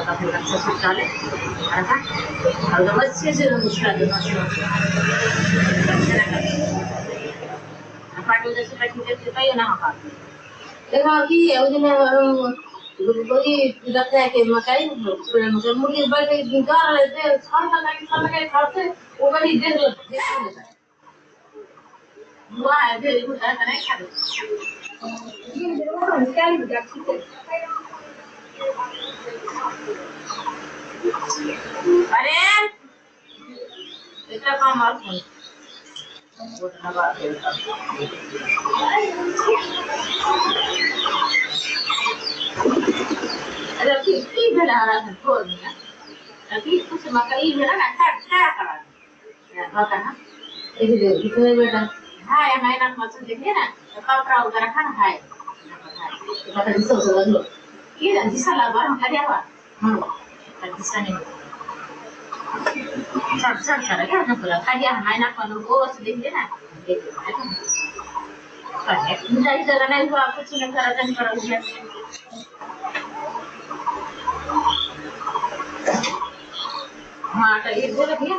Tapi tak sesuatu ada kalau masih sih musuh ada masuk apa tu dah sampai kita ya nak apa देखो कि योजना बड़ी लगता है कि मकाई मुझे मुझे बड़े निकाल लेते हैं खाना के खाते वो बड़ी देर लेता है हुआ है फिर कुछ ऐसा नहीं खाते ये वो निकाल दिया ठीक है अरे इतना काम मत वो लगा अरे कितनी बड़ा रहा है छोड़ ना अभी कुछ मकई है ना क्या करा होता ना इसलिए कितने बेटा हाँ या मैं ना मौसम देखिए ना तो कपड़ा उधर खाना है तो पता नहीं सोच लो ये जिसका लगा हम क्या हुआ जिसका नहीं सब करेगा ना पूरा खाया हमारे ना कौन को देखिए ना मुझे इस जगह नहीं हुआ कुछ नहीं करा नहीं करा मुझे हाँ तो ये बोला भैया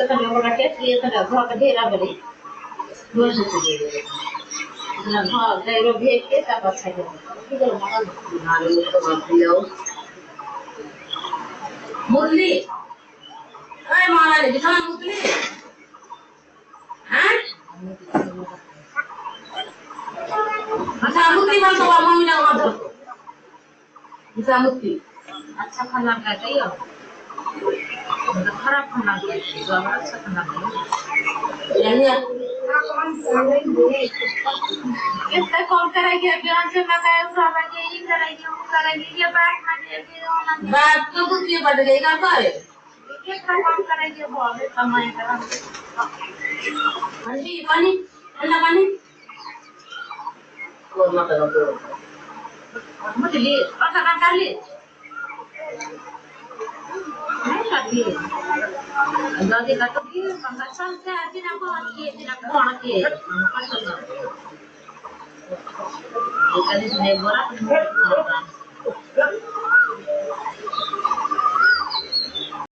तो मैं बोला क्या ये तो भाग ढेरा बड़ी दो से दे ना भाग ढेरा भेज के तब अच्छा है किधर मार तो मत लो मुरली अरे मारा ले बिठा मुरली हाँ अच्छा मुरली बन तो मम्मी ने ऑर्डर बिठा मुरली अच्छा खाना का चाहिए मतलब खराब खाना चाहिए तो अच्छा खाना चाहिए कितना कॉल करेगी अभियान से मैं कह उठाएंगे ये करेंगे वो करेंगे ये बात मानेगी बात तो कुछ ये बढ़ गई का करे कितना कॉल करेगी बहुत कमाई करा मंडी पानी ठंडा पानी और मत करो मत ले पता कर ले नहीं करती है दादी का तो ये पंखा से आती ना को आती है ना कौन के पसंद है ये कल इसने बोला